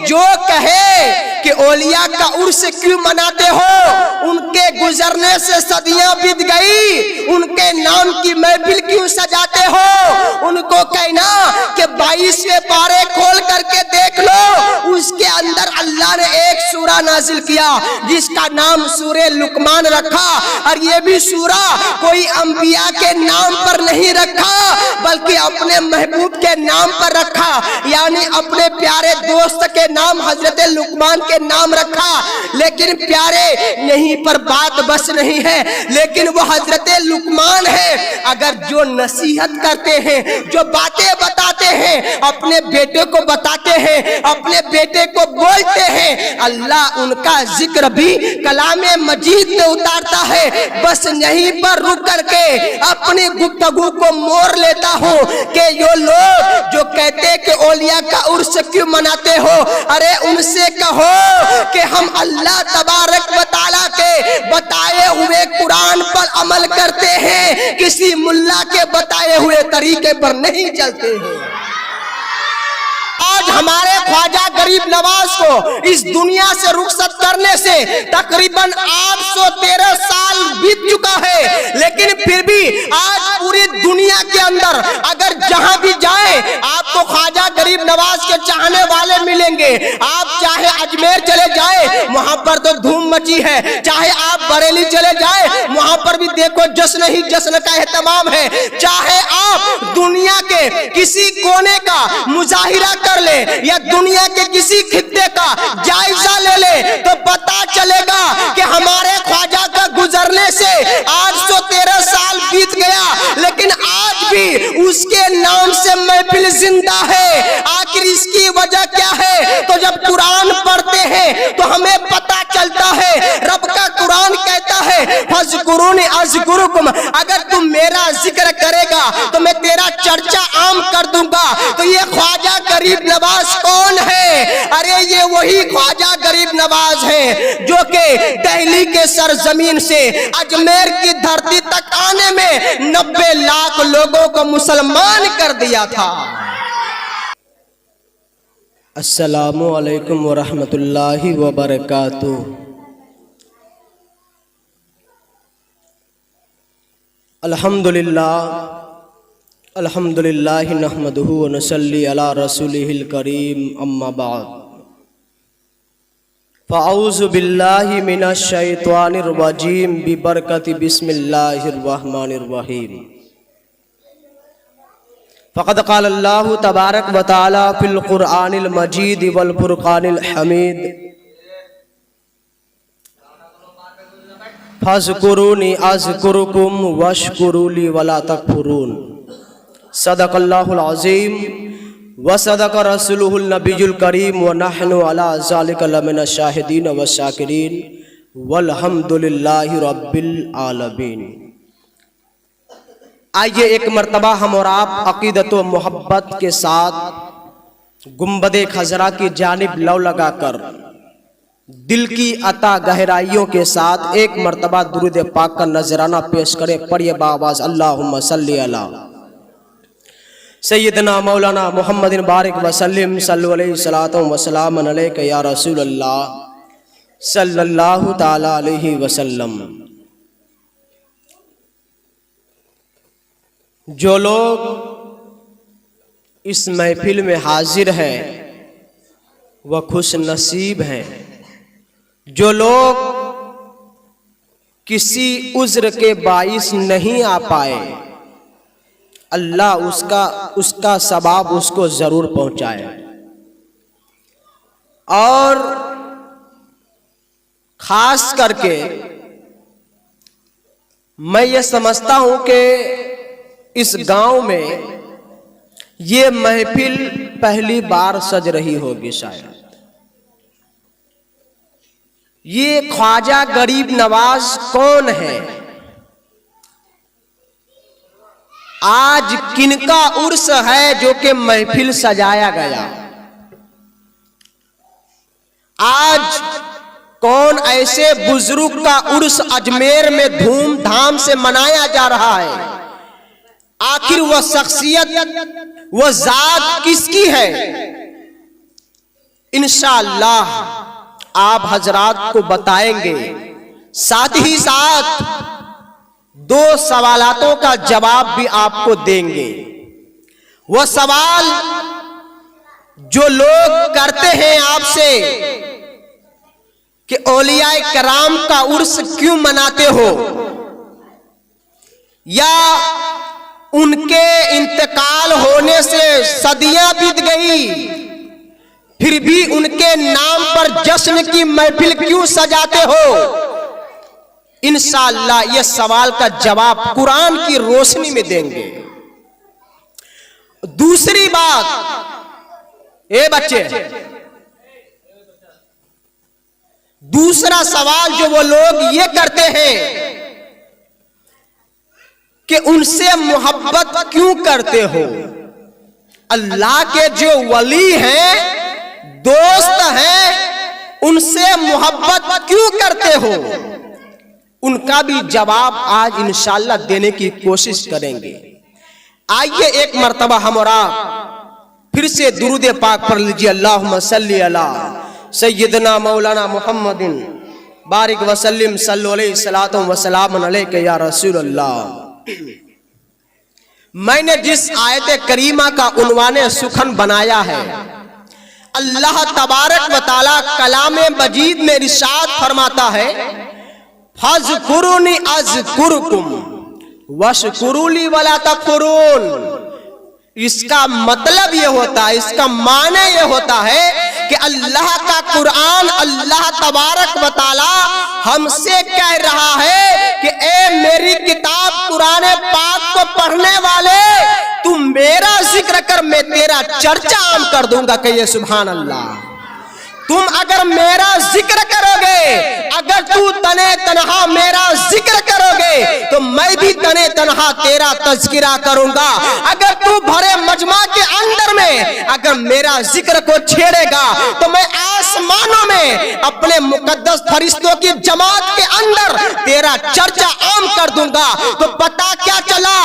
जो कहे कि औलिया का उर्स क्यों मनाते हो, उनके गुजरने से सदियां बीत गई, उनके नाम की महफिल क्यों सजाते हो। उनको कहना कि 22वें पारे खोल करके देख लो, उसके अंदर अल्लाह ने एक सूरा नाजिल किया जिसका नाम सूरे लुकमान रखा। और ये भी सूरा कोई अंबिया के नाम पर नहीं रखा बल्कि अपने महबूब के नाम पर रखा, यानी अपने प्यारे दोस्त के नाम हजरत लुकमान के नाम रखा। लेकिन प्यारे यहीं पर बात बस नहीं है, लेकिन वो हजरत लुकमान है। अगर जो नसीहत करते हैं, जो बातें बताते हैं, अपने बेटे को बताते हैं, अपने बेटे को बोलते हैं, अल्लाह उनका जिक्र भी कलामे मजीद में उतारता है। बस यहीं पर रुक करके अपनी गुफ्तगू को मोड़ लेता हूँ कि यो लोग जो कहते हैं कि औलिया का उर्स क्यों मनाते हो, अरे उनसे कहो कि हम अल्लाह तबारक व तआला के बताए हुए कुरान पर अमल करते हैं, किसी मुल्ला के बताए हुए तरीके पर नहीं चलते हैं। आज हमारे ख्वाजा गरीब नवाज को इस दुनिया से रुखसत करने से तकरीबन 813 साल बीत चुका है, लेकिन फिर भी आज पूरी दुनिया के अंदर अगर जहां भी जाए आपको ख्वाजा गरीब नवाज के चाहने वाले मिलेंगे। आप चाहे अजमेर चले जाए, वहां पर तो धूम मची है, चाहे आप बरेली चले जाए, वहां पर भी देखो जश्न ही जश्न का एहतमाम है। चाहे आप दुनिया के किसी कोने का मुजाहिरा कर ले या दुनिया के किसी खित्ते का जायजा ले ले, तो पता चलेगा कि हमारे ख्वाजा का गुजरने से 813 साल बीत गया, लेकिन आज भी उसके नाम से महफिल जिंदा है। आखिर इसकी वजह क्या है? तो जब कुरान पढ़ते हैं तो हमें पता चलता है, रब का कुरान कहता है फज़कुरूनी अज़कुरुकुम, अगर तुम मेरा जिक्र करेगा तो मैं तेरा चर्चा आम कर दूंगा। तो ये ख्वाजा गरीब नवाज कौन है? अरे ये वही ख्वाजा गरीब नवाज है जो कि दिल्ली के सरजमीन से अजमेर की धरती तक आने में 90 लाख लोगों को मुसलमान कर दिया था। अस्सलामु अलैकुम व रहमतुल्लाहि व बरकातुहू। अल्हम्दुलिल्लाह अल्हम्दुलिल्लाहि नहमदुहु व नसल्ली अला रसूलिहिल करीम, अम्मा बाद। फ़अऊज़ु बिल्लाहि मिनश शैतानिर रजीम बिबरकति बिस्मिल्लाहिर रहमानिर रहीम। फ़क़द क़ाल अल्लाहु तबारक व तआला फ़िल क़ुरआनिल मजीद वल फ़ुरक़ानिल हमीद, फ़ज़कुरूनी अज़कुरुकुम वश्कुरूली वला तकफ़ुरून। सदक़ल्लाहुल अज़ीम व सदक़ रसूलुहुल नबियुल करीम व नहनु अला ज़ालिका लमिनश शाहिदीन व शाकिरीन वल्हम्दुलिल्लाहि रब्बिल आलमीन। आइए एक मर्तबा हम और आप अक़ीदत व मोहब्बत के साथ गुंबदे खजरा की जानिब लौ लगाकर दिल की अता गहराइयों के साथ एक मर्तबा दुरूद पाक का नजराना पेश करें। पढ़िए बावाज़ अल्लाहुम्मा सल्ली अला सय्यदना मौलाना मुहम्मदिन बारिक वसल्लिम सल्लल्लाहु अलैहि सलातो व सलामन अलैका या रसूल अल्लाह सल्लल्लाहु ताला अलैहि वसल्लम। जो लोग इस महफिल में हाजिर हैं वह खुश नसीब हैं। जो लोग किसी उज़्र के बाइस नहीं आ पाए, अल्लाह उसका सवाब उसको जरूर पहुंचाए। और खास करके मैं ये समझता हूं कि इस गांव में ये महफिल पहली बार सज रही होगी शायद। ये ख्वाजा गरीब नवाज कौन है? आज किनका उर्स है जो कि महफिल सजाया गया? आज कौन ऐसे बुजुर्ग का उर्स अजमेर में धूमधाम से मनाया जा रहा है? आखिर वह शख्सियत, वह जात किसकी है? इंशाअल्लाह आप हजरात को बताएंगे। साथ ही साथ 2 सवालातों का जवाब भी आपको देंगे। वो सवाल जो लोग करते हैं आपसे कि औलियाए कराम का उर्स क्यों मनाते हो, या उनके इंतकाल होने से सदियां बीत गई फिर भी उनके नाम पर जश्न की महफिल क्यों सजाते हो। इंशाअल्लाह ये सवाल का जवाब कुरान की रोशनी में देंगे। दूसरी बात, ए बच्चे, दूसरा सवाल जो वो लोग ये करते हैं कि उनसे मोहब्बत क्यों करते हो। अल्लाह के जो वली हैं, दोस्त हैं, उनसे मोहब्बत क्यों करते हो, उनका भी जवाब आज इंशाअल्लाह देने की कोशिश करेंगे। आइए एक मर्तबा हम और आप फिर से दुरूद पाक पढ़ लीजिए। अल्लाहुम्मा सल्ली अला सय्यदना मौलाना मुहम्मदिन बारिक वसल्लिम सल्लल्लाहु अलैहि सलातु व सलाम अलैका या रसूल अल्लाह। मैंने जिस आयत करीमा का उन्वाने सुखन बनाया है, अल्लाह तबारक व तआला कलामे मजीद में इरशाद फरमाता है, फज़कुरुनी अज़कुरुकुम वशकुरुली वला तकफुरून। इसका मतलब ये होता है, इसका माने ये होता है कि अल्लाह का कुरान, अल्लाह तबारक व तआला हमसे कह रहा है कि ए मेरी किताब कुरान पाक को पढ़ने वाले, तू मेरा जिक्र कर, मैं तेरा चर्चा आम कर दूंगा। कहिए सुभान अल्लाह। तुम अगर मेरा जिक्र करोगे, अगर तू तने तनहा मेरा जिक्र करोगे, तो मैं भी तने तनहा तेरा तज़किरा करूंगा। अगर तू भरे मजमा के अंदर में अगर मेरा जिक्र को छेड़ेगा, तो मैं आसमानों में अपने मुकद्दस फरिश्तों की जमात के अंदर तेरा चर्चा आम कर दूंगा। तो पता क्या चला,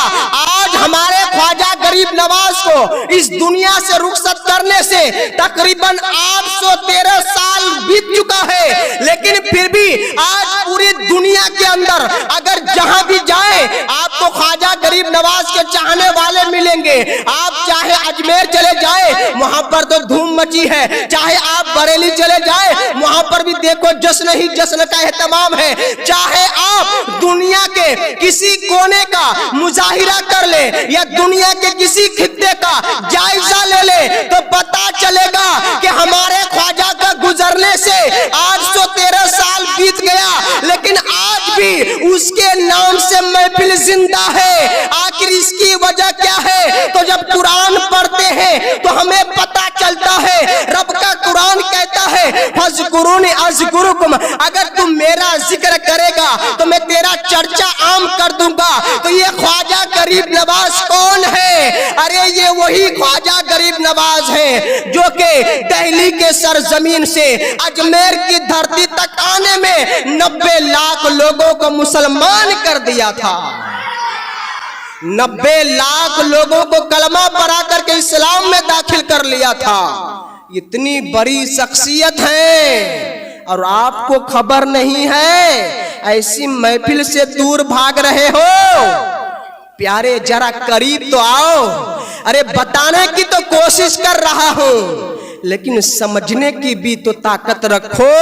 आज हमारे ख्वाजा गरीब नवाज को इस दुनिया से रुखसत करने से तकरीबन 813 साल बीत चुका है, लेकिन फिर भी आज पूरी दुनिया के अंदर अगर जहां भी जाए आपको ख्वाजा गरीब नवाज के चाहने वाले मिलेंगे। आप चाहे अजमेर चले जाए, वहां पर तो धूम मची है, चाहे आप बरेली चले जाए, वहां पर भी देखो जश्न ही जश्न का एहतमाम है। चाहे आप दुनिया के किसी कोने का मुजाहिरा कर ले या दुनिया के किसी खित्ते का जायजा ले ले, तो पता चलेगा कि हमारे ख्वाजा का गुजरने से 813 साल बीत गया, लेकिन आज भी उसके नाम से महफिल जिंदा है। आखिर इसकी वजह क्या है? तो जब कुरान पढ़ते हैं तो हमें पता चलता है, रब का कुरान कहता है फज़कुरूनी अज़कुरुकुम, अगर तुम मेरा जिक्र करेगा तो मैं तेरा चर्चा आम कर दूंगा। तो ये ख्वाजा गरीब नवाज कौन है? अरे ये वही ख्वाजा गरीब नवाज है जो कि दिल्ली के सरजमीन से अजमेर की धरती तक आने में 90 लाख लोगों को मुसलमान कर दिया था। 90 लाख लोगों को कलमा पढ़ा करके इस्लाम में दाखिल कर लिया था। इतनी बड़ी शख्सियत है और आपको खबर नहीं है। ऐसी महफिल से दूर भाग रहे हो। प्यारे जरा करीब तो आओ। अरे बताने की तो कोशिश कर रहा हूं, लेकिन समझने की भी तो ताकत रखो,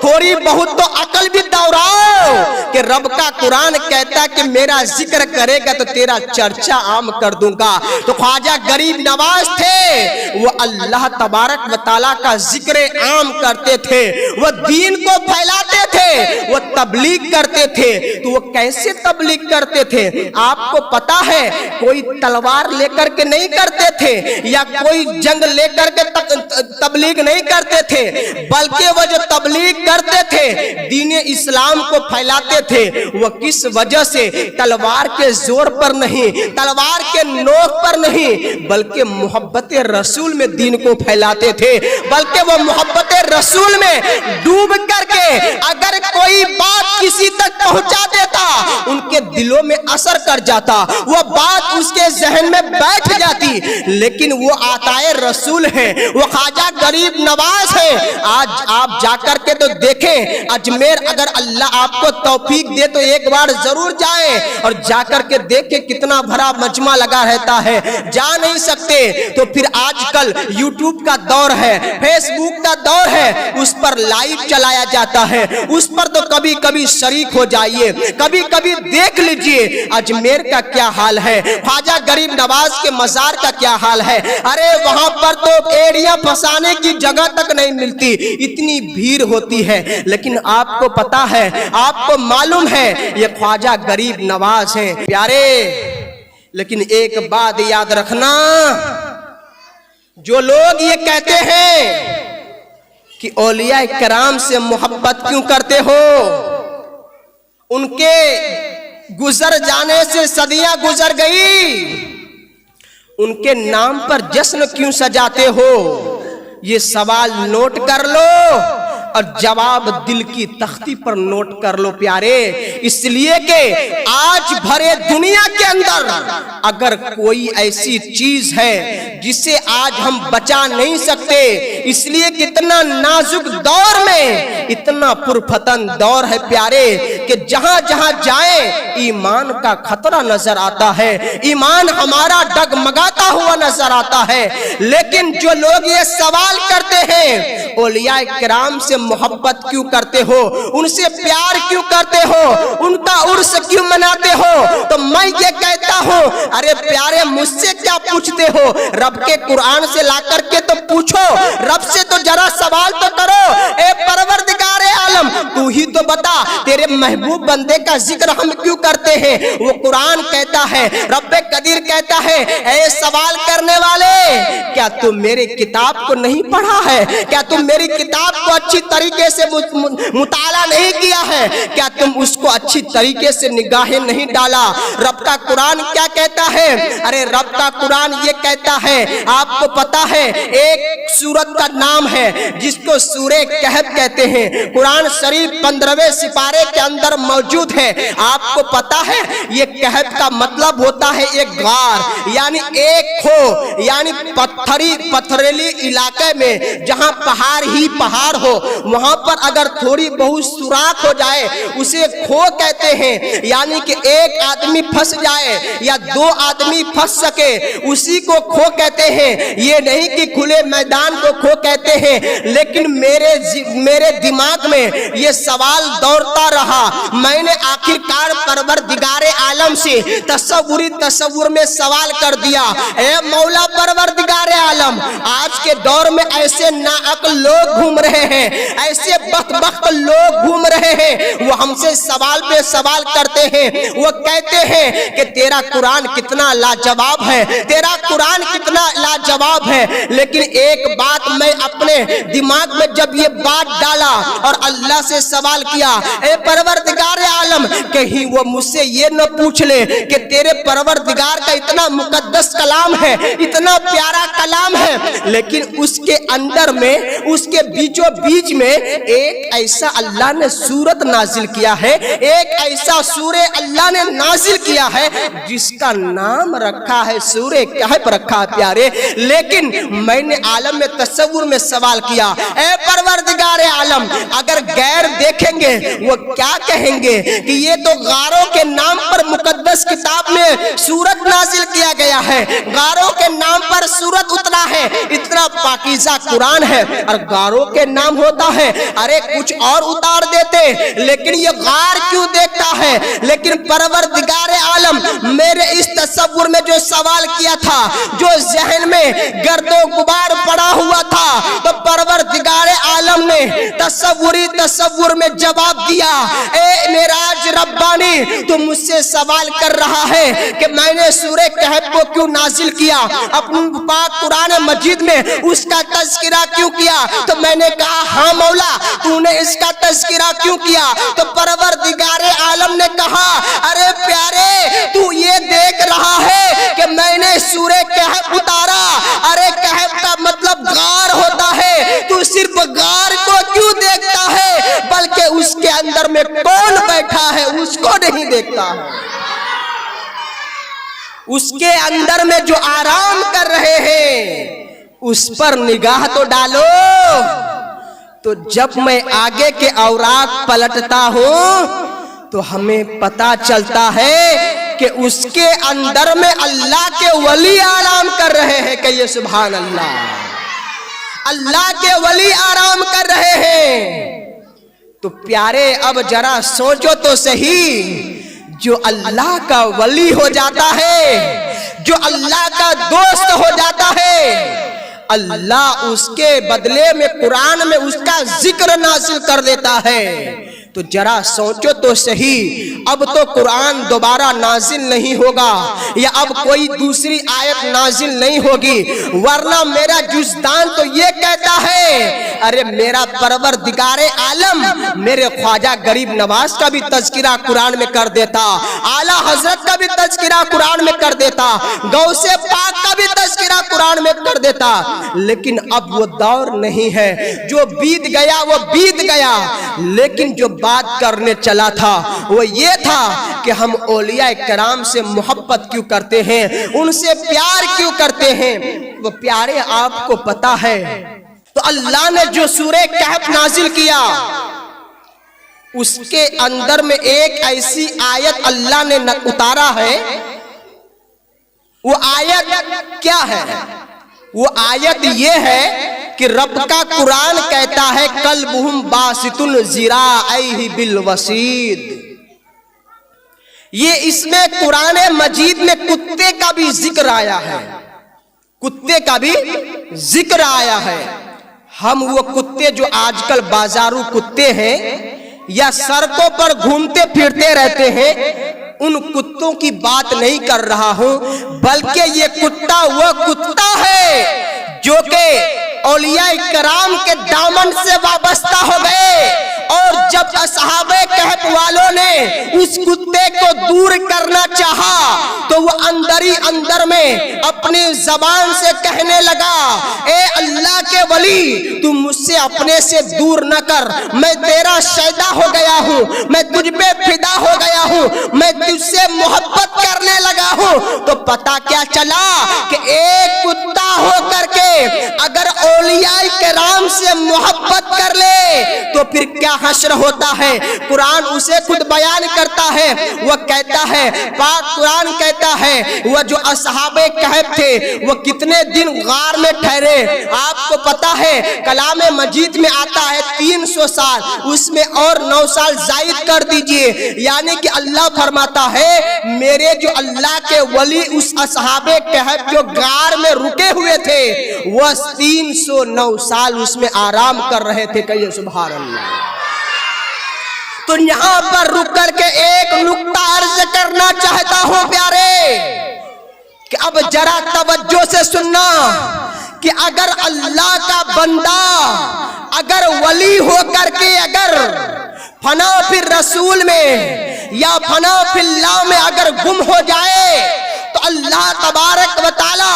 थोड़ी बहुत तो अकल भी दौड़ाओ कि रब का कुरान कहता कि मेरा जिक्र करेगा तो तेरा चर्चा आम कर दूंगा। तो ख्वाजा गरीब नवाज थे, वो अल्लाह तबारक व तआला का जिक्र आम करते थे, वो दीन को फैलाते थे, वो तबलीग करते थे। तो वो कैसे तबलीग करते थे आपको पता है? कोई तलवार लेकर के नहीं करते थे या कोई जंग लेकर के तबलीग नहीं करते थे, बल्कि वो जो तबलीग करते थे, दीन इस्लाम को फैलाते थे, वो किस वजह से? तलवार के जोर पर नहीं, तलवार के नोक पर नहीं, बल्कि मोहब्बत रसूल में दीन को फैलाते थे। बल्कि वो मोहब्बत रसूल में डूब करके अगर कोई बात किसी तक पहुंचा देता, उनके दिलों में असर कर जाता, वो बात उसके जहन में बैठ जाती। लेकिन वो आताए रसूल है, वो ख्वाजा गरीब नवाज है। आज आप जाकर के तो देखें अजमेर, अगर अल्लाह आपको तौफीक दे तो एक बार जरूर जाएं और जाकर के देखें कितना भरा मजमा लगा रहता है। जा नहीं सकते तो फिर आजकल यूट्यूब का दौर है, फेसबुक का दौर है, उस पर लाइव चलाया जाता है, उस पर तो कभी कभी शरीक हो जाइए, कभी कभी देख लीजिए अजमेर का क्या हाल है, ख्वाजा गरीब नवाज के मजार का क्या हाल है। अरे वहां पर तो एड़ियां फंसाने की जगह तक नहीं मिलती, इतनी भीड़ होती है। लेकिन आपको पता है, आपको मालूम है ये ख्वाजा गरीब नवाज है प्यारे। लेकिन एक बात याद रखना, जो लोग ये कहते हैं कि औलिया कराम से मोहब्बत क्यों करते हो, उनके गुजर जाने से सदियां गुजर गई, उनके नाम पर जश्न क्यों सजाते हो, ये सवाल नोट कर लो और जवाब दिल की तख्ती पर नोट कर लो प्यारे। इसलिए कि आज भरे दुनिया के अंदर अगर कोई ऐसी चीज है जिसे आज हम बचा नहीं सकते, इसलिए कितना नाजुक दौर में इतना पुरफतन दौर है प्यारे कि जहां जहां जाए ईमान का खतरा नजर आता है, ईमान हमारा डगमगाता हुआ नजर आता है। लेकिन जो लोग ये सवाल करते हैं औलिया किराम से मोहब्बत क्यों करते हो, उनसे प्यार क्यों करते हो, उनका उर्स क्यों मनाते हो, तो मैं ये कहता हूँ अरे प्यारे मुझसे क्या पूछते हो, रब के कुरान से ला करके तो पूछो, रब से तो जरा सवाल तो करो। ए परवरदिगारे आलम, तू ही तो बता तेरे महबूब बंदे का जिक्र हम क्यों करते हैं। वो कुरान कहता है, रब्बे कदीर कहता है, ए सवाल करने वाले, क्या तुम मेरे किताब को नहीं पढ़ा है, क्या तुम मेरी किताब को अच्छी तरीके से मुताला नहीं किया है, क्या तुम उसको अच्छी तरीके से निगाहें नहीं डाला। रब का कुरान क्या कहता है, अरे रब का कुरान ये कहता है, आपको पता है एक सूरत का नाम है जिसको सूरे कहफ कहते हैं, कुरान शरीफ 15वें सिपारे के अंदर मौजूद है। आपको पता है ये कहफ का मतलब होता है एक गार, यानी एक खो, यानी पथरीली इलाके में जहां पहाड़ ही पहाड़ हो, वहां पर अगर थोड़ी बहुत सुराख हो जाए उसे खो कहते हैं। यानी कि एक आदमी फंस जाए या दो आदमी फंस सके उसी को खो कहते हैं, ये नहीं कि खुले मैदान को खो कहते हैं। लेकिन मेरे दिमाग में ये सवाल दौड़ता रहा, मैंने आखिरकार परवरदिगारे आलम से तसव्वुर में सवाल कर दिया, ए मौला परवरदिगारे आलम, आज के दौर में ऐसे नाअक्ल लोग घूम रहे हैं, ऐसे बख्त लोग घूम रहे हैं, वो हमसे सवाल पे सवाल करते हैं, वो कहते हैं कि तेरा कुरान कितना लाजवाब है, तेरा कुरान कितना लाजवाब है। लेकिन एक बात मैं अपने दिमाग में जब ये बात डाला और अल्लाह से सवाल किया, ए परवरदिगार आलम, कहीं वो मुझसे ये न पूछ ले कि तेरे परवरदिगार का इतना मुकद्दस कलाम है, इतना प्यारा कलाम है, लेकिन उसके अंदर में, उसके बीचों बीच में एक ऐसा अल्लाह ने सूरत नाजिल किया है, एक ऐसा सूरे अल्लाह ने नाजिल किया है जिसका नाम रखा है सूरे कहफ रखा है प्यारे। लेकिन मैंने आलम में तसव्वुर में सवाल किया, ए परवरदिगारे आलम, अगर गैर देखेंगे वो क्या कहेंगे कि ये तो गारों के नाम पर मुकद्दस किताब में सूरत नाजिल किया गया है, गारों के नाम पर सूरत उतरा है, इतना पाकीज़ा कुरान है और गारों के नाम होता है, अरे कुछ और उतार देते, लेकिन ये गार क्यों देखता है। लेकिन परवरदिगारे आलम, मेरे इस तसव्वुर में जो सवाल किया था, जो जहन में गर्दो गुबार पड़ा हुआ था, तो परवरदिगारे आलम ने तसव्वुर में जवाब दिया, ए मेराज रब्बानी, तू मुझसे सवाल कर रहा है कि मैंने सूरे कहफ को क्यों नाजिल किया, अपने पाक कुरान मजीद में उसका तज़किरा क्यों किया। तो मैंने कहा हाँ मौला, तूने इसका तज़किरा क्यों किया। तो परवरदिगारे आलम ने कहा, अरे प्यारे, तू ये देख रहा है कि मैंने सूरे कहफ उतारा, अरे कहफ का मतलब गार होता है, तू सिर्फ गार को क्यों देखता है, बल्कि मुझको नहीं देखता है। उसके अंदर में जो आराम कर रहे हैं उस पर निगाह तो डालो। तो जब मैं आगे के औरात पलटता हूं तो हमें पता चलता है कि उसके अंदर में अल्लाह के वली आराम कर रहे हैं। कहिए सुभान अल्लाह। अल्लाह के वली आराम कर रहे हैं। तो प्यारे अब जरा सोचो तो सही, जो अल्लाह का वली हो जाता है, जो अल्लाह का दोस्त हो जाता है, अल्लाह उसके बदले में कुरान में उसका जिक्र नाजिल कर देता है। तो जरा सोचो तो सही, अब तो कुरान दोबारा नाजिल नहीं होगा या अब कोई दूसरी आयत नाजिल नहीं होगी, वरना मेरा जुज़दान तो ये कहता है, अरे मेरा परवरदिगारे आलम मेरे ख्वाजा गरीब नवाज का भी तज़किरा कुरान में कर देता, आला हजरत का भी तज़किरा कुरान में कर देता, गौसे पाक का भी तज़किरा कुरान में कर देता। लेकिन अब वो दौर नहीं है, जो बीत गया वो बीत गया। लेकिन जो बात करने चला था वो ये था कि हम औलिया कराम से मोहब्बत क्यों करते हैं, उनसे प्यार क्यों करते हैं। वो प्यारे आपको पता है, तो अल्लाह ने जो सूरह कहफ नाजिल किया उसके अंदर में एक ऐसी आयत अल्लाह ने उतारा है। वो आयत क्या है? वो आयत ये है कि रब का कुरान कहता है कल्बुहुम बासितुन ज़िराअैहि बिल वसीद। ये इसमें कुरान मजीद में कुत्ते का भी जिक्र आया है, कुत्ते का भी जिक्र आया है। हम वो कुत्ते जो आजकल बाजारू कुत्ते हैं या सड़कों पर घूमते फिरते रहते हैं, उन कुत्तों की बात नहीं कर रहा हूं, बल्कि ये कुत्ता वो कुत्ता है जो कि औलिया कराम के दामन से वाबस्ता हो गए। और जब असहाबे कहफ वालों ने उस कुत्ते को दूर करना चाहा तो वो अंदर ही अंदर में अपनी जबान से कहने लगा, ए अल्लाह के वली तू मुझसे अपने से दूर न कर, मैं तेरा शैदा हो गया हूँ, मैं तुझ पे फिदा हो गया हूँ, मैं तुझसे मोहब्बत करने लगा हूँ। तो पता क्या चला कि एक कुत्ता हो करके अगर औलिया कराम से मोहब्बत कर ले तो फिर क्या हश्र होता है। कुरान उसे खुद बयान करता है, वह कहता है, पाक कुरान कहता है, वह जो असहाबे कहफ थे वो कितने दिन गार में ठहरे। आपको पता है कलाम मजीद में आता है 300 साल, उसमें और 9 साल जायद कर दीजिए, यानी कि अल्लाह फरमाता है मेरे जो अल्लाह के वली उस असहाबे कहफ जो गार में रुके हुए थे वह 309 साल उसमें आराम कर रहे थे। कहिए सुभान अल्लाह। तो यहां पर रुक करके एक नुक्ता अर्ज करना चाहता हूं प्यारे, कि अब जरा तवज्जो से सुनना कि अगर अल्लाह का बंदा अगर वली हो करके अगर फना फिर रसूल में या फना फिल्लाह में अगर गुम हो जाए तो अल्लाह तबारक व तआला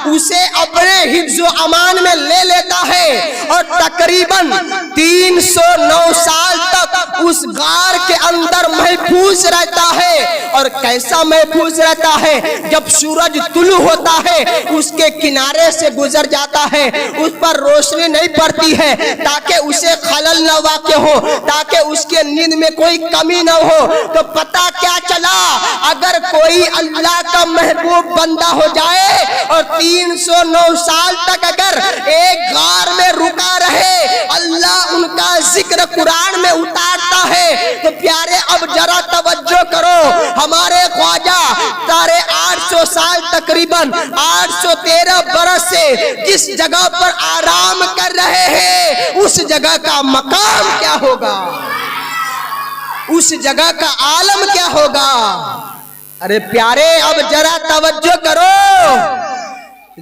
उसे अपने हिफ्ज़ो अमान में ले लेता है और तकरीबन 309 साल तक उस गार के अंदर महफूज रहता है। और कैसा महफूज रहता है? जब सूरज तुलू होता है उसके किनारे से गुजर जाता है, उस पर रोशनी नहीं पड़ती है ताकि उसे खलल न वाक़ हो, ताकि उसके नींद में कोई कमी न हो। तो पता क्या चला, अगर कोई अल्लाह का महबूब बंदा हो जाए और 309 साल तक अगर एक गार में रुका रहे, अल्लाह उनका जिक्र कुरान में उतारता है। तो प्यारे अब जरा तवज्जो करो, हमारे ख्वाजा 850 साल तकरीबन 813 बरस से जिस जगह पर आराम कर रहे हैं उस जगह का मकाम क्या होगा, उस जगह का आलम क्या होगा। अरे प्यारे अब जरा तवज्जो करो,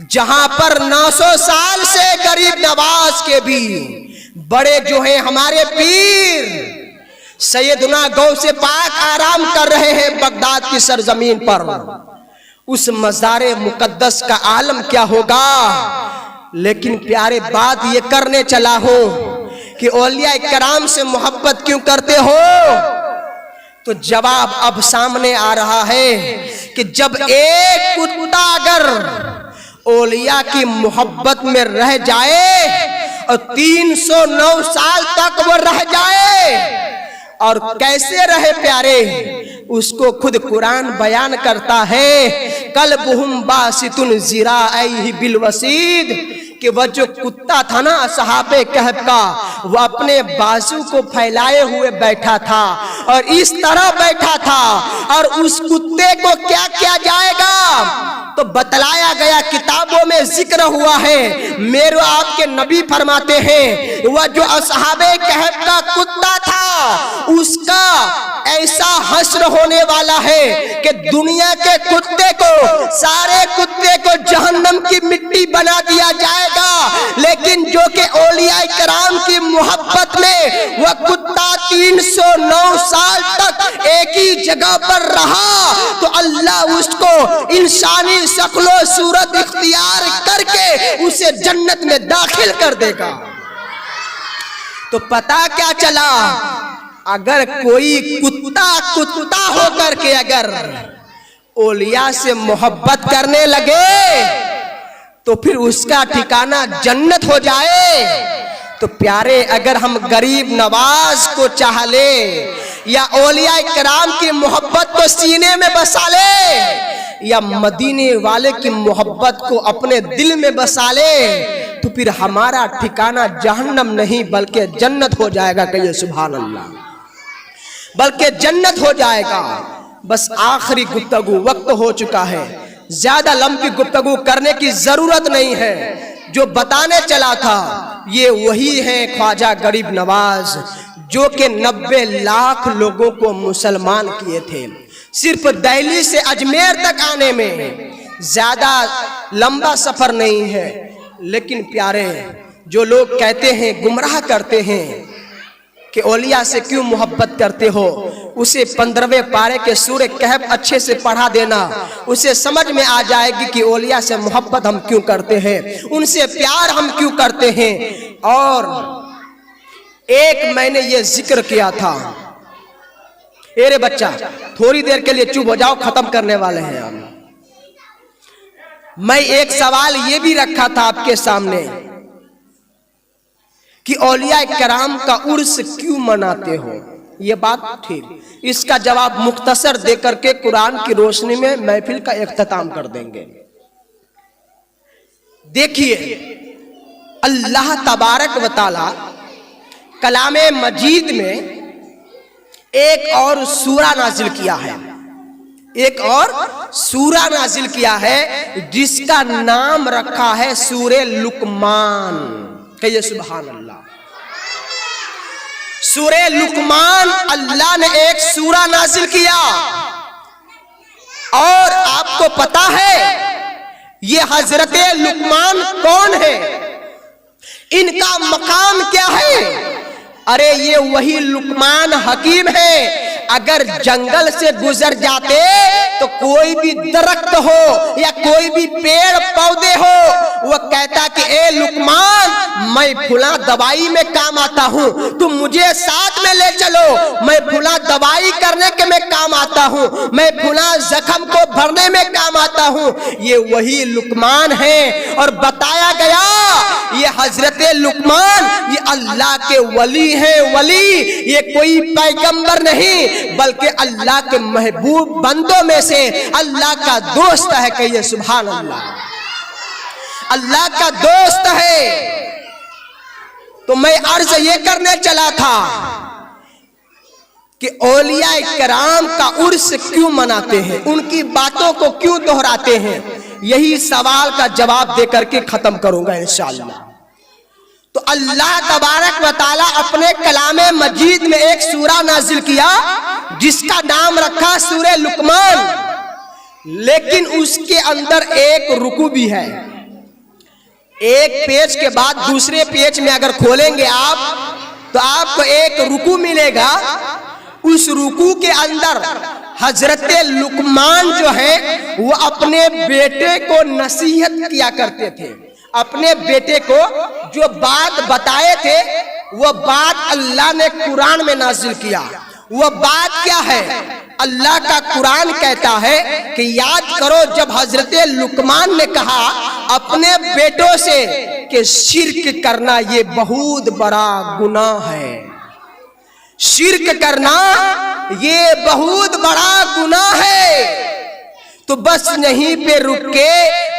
जहां पर 900 साल से गरीब नवाज के भी बड़े जो हैं हमारे पीर सैयदना गौसे पाक आराम कर रहे हैं बगदाद की सरजमीन पर, उस मज़ारे मुकद्दस का आलम क्या होगा। लेकिन प्यारे बात ये करने चला हूं कि औलिया कराम से मोहब्बत क्यों करते हो, तो जवाब अब सामने आ रहा है कि जब एक कुत्ता अगर औलिया की मोहब्बत में रह जाए और 309 साल तक वो रह जाए, और कैसे रहे प्यारे, उसको खुद कुरान बयान करता है, कल्बुहुम बासितुन ज़िराअैहि बिल वसीद, कि वह जो कुत्ता था ना सहाबे कहफ का, वो अपने बाजू को फैलाए हुए बैठा था और इस तरह बैठा था। और उस कुत्ते को क्या किया जाएगा तो बतलाया गया, किताबों में जिक्र हुआ है, मेरे आपके नबी फरमाते हैं वह जो असहाबे कहफ का कुत्ता था उसका ऐसा हश्र होने वाला है कि दुनिया के कुत्ते को, सारे कुत्ते को जहन्नम की मिट्टी बना दिया जाएगा, लेकिन जो कि औलिया कराम की मोहब्बत में वह कुत्ता 309 साल तक एक ही जगह पर रहा, तो अल्लाह उसको इंसानी शक्लो सूरत इख्तियार करके उसे जन्नत में दाखिल कर देगा। तो पता क्या चला, अगर कोई कुत्ता होकर के अगर औलिया से मोहब्बत करने लगे तो फिर उसका ठिकाना जन्नत हो जाए। तो प्यारे, अगर हम गरीब नवाज को चाह ले या औलिया कराम की मोहब्बत को सीने में बसा ले या मदीने वाले की मोहब्बत को अपने दिल में बसा ले, तो फिर हमारा ठिकाना जहन्नम नहीं बल्कि जन्नत हो जाएगा। कहिए सुभान अल्लाह, बल्कि जन्नत हो जाएगा। बस आखिरी गुफ्तगू, वक्त हो चुका है, ज्यादा लंबी गुफ्तगू करने की जरूरत नहीं है। जो बताने चला था ये वही है ख्वाजा गरीब नवाज, जो कि 90 लाख लोगों को मुसलमान किए थे। सिर्फ दिल्ली से अजमेर तक आने में ज्यादा लंबा सफर नहीं है, लेकिन प्यारे, जो लोग कहते हैं, गुमराह करते हैं कि औलिया से क्यों मोहब्बत करते हो, उसे 15वें पारे के सूरह कहफ अच्छे से पढ़ा देना, उसे समझ में आ जाएगी कि औलिया से मोहब्बत हम क्यों करते हैं, उनसे प्यार हम क्यों करते हैं। और एक मैंने ये जिक्र किया था, अरे बच्चा थोड़ी देर के लिए चुप हो जाओ, खत्म करने वाले हैं हम। मैं एक सवाल ये भी रखा था आपके सामने कि औलिया कराम का उर्स क्यों मनाते हो, ये बात ठीक, इसका जवाब मुख्तसर देकर के कुरान की रोशनी में महफिल का इख्तिताम कर देंगे। देखिए, अल्लाह तबारक व तआला कलामे मजीद में एक और सूरा नाजिल किया है, एक और सूरा नाजिल किया है जिसका नाम रखा है सूरे लुकमान। कहिए सुभान अल्लाह। सूरे लुकमान अल्लाह ने एक सूरा नाजिल किया, और आपको पता है ये हजरत लुकमान कौन है, इनका मकाम क्या है? अरे ये वही लुकमान हकीम है। अगर जंगल से गुजर जाते तो कोई भी दरख्त हो या कोई भी पेड़ पौधे हो, वो कहता कि ए लुकमान, मैं फुला दवाई में काम आता हूँ, तुम मुझे साथ में ले चलो, मैं फुला दवाई करने के में काम आता हूँ, मैं फुला जख्म को भरने में काम आता हूँ। ये वही लुकमान है। और बताया गया ये हजरत लुकमान ये अल्लाह के वली है। वली ये कोई पैगंबर नहीं बल्कि अल्लाह के महबूब बंदों में से अल्लाह का दोस्त है। कहिए सुभान अल्लाह, अल्लाह का दोस्त है। तो मैं अर्ज ये करने चला था कि औलिया कराम का उर्स क्यों मनाते हैं, उनकी बातों को क्यों दोहराते हैं, यही सवाल का जवाब देकर के खत्म करूंगा इंशाअल्लाह। तो अल्लाह तबारक व तआला अपने कलामे मजीद में एक सूरा नाजिल किया जिसका नाम रखा सूरे लुकमान, लेकिन उसके अंदर एक रुकू भी है। एक पेज के बाद दूसरे पेज में अगर खोलेंगे आप तो आपको एक रुकू मिलेगा। उस रुकू के अंदर हजरत लुकमान जो है वो अपने बेटे को नसीहत किया करते थे। अपने बेटे को जो बात बताए थे वो बात अल्लाह ने कुरान में नाजिल किया। वह बात क्या है? अल्लाह का कुरान कहता है कि याद करो जब हजरत लुकमान ने कहा अपने बेटों से कि शिर्क करना ये बहुत बड़ा गुनाह है, शिर्क करना ये बहुत बड़ा गुनाह है, तो बस यहीं पे रुक के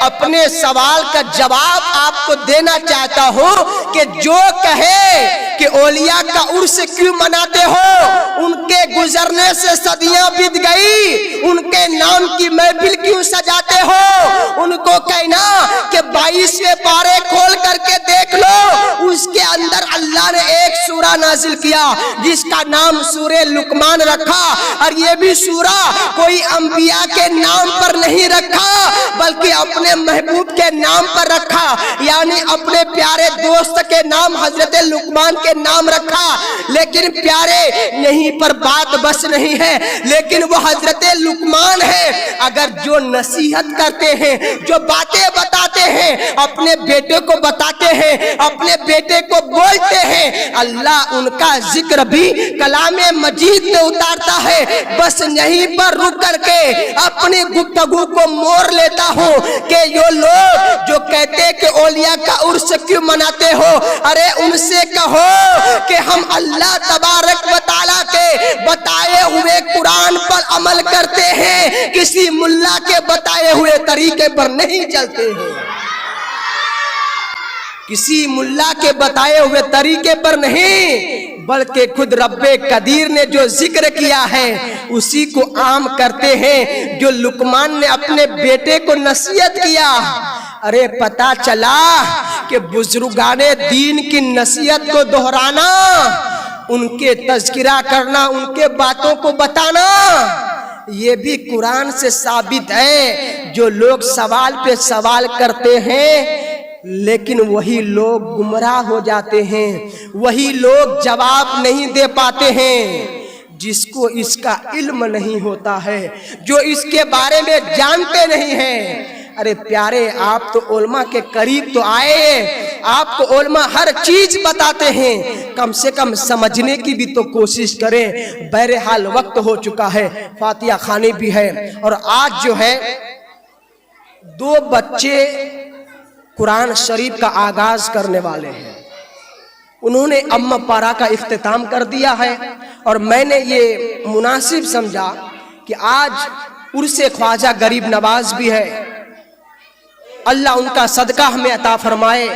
अपने सवाल का जवाब आपको देना चाहता हूं कि जो कहे कि औलिया का उर्स क्यों मनाते हो, उनके गुजरने से सदियां बीत गई, उनके नाम की महफिल क्यों सजाते हो, उनको कहना कि 22वें पारे खोल करके देख लो, उसके अंदर अल्लाह ने एक सूरा नाजिल किया जिसका नाम सूरे लुकमान रखा, और ये भी सूरा कोई अंबिया के नाम पर नहीं रखा बल्कि अपने महबूब के नाम पर रखा, यानी अपने प्यारे दोस्त के नाम हजरत लुकमान के नाम रखा। लेकिन प्यारे यहीं पर बात बस नहीं है, लेकिन वो हजरत लुकमान है। अगर जो नसीहत करते हैं, जो बातें बताते हैं, अपने बेटे को बताते हैं, अपने बेटे को बोलते हैं, अल्लाह उनका जिक्र भी कलामे मजीद में उतारता है। बस यहीं पर रुक करके अपनी गुफ्तगू को मोड़ लेता हूँ कि ये लोग जो कहते हैं कि औलिया का उर्स क्यों मनाते हो, अरे उनसे कहो कि हम अल्लाह तबारक व तआला के बताए हुए कुरान पर अमल करते हैं, किसी मुल्ला के बताए हुए तरीके पर नहीं चलते हैं, किसी मुल्ला के बताए हुए तरीके पर नहीं, बल्कि खुद रब्बे कदीर ने जो जिक्र किया है उसी को आम करते हैं। जो लुकमान ने अपने बेटे को नसीहत किया, अरे पता चला कि बुजुर्गाने दीन की नसीहत को दोहराना, उनके तज़किरा करना, उनके बातों को बताना, ये भी कुरान से साबित है। जो लोग सवाल पे सवाल करते हैं लेकिन वही लोग गुमराह हो जाते हैं, वही लोग जवाब नहीं दे पाते हैं। जिसको इसका इल्म नहीं होता है, जो इसके बारे में जानते नहीं हैं। अरे प्यारे, आप तो उलमा के करीब तो आए, आपको उलमा हर चीज बताते हैं, कम से कम समझने की भी तो कोशिश करें। बहरहाल वक्त हो चुका है, फातिहा खानी भी है, और आज जो है 2 बच्चे कुरान शरीफ का आगाज करने वाले हैं। उन्होंने अम्मा पारा का इख्तिताम कर दिया है, और मैंने ये मुनासिब समझा कि आज उर्से ख्वाजा गरीब नवाज भी है, अल्लाह उनका सदका हमें अता फरमाए।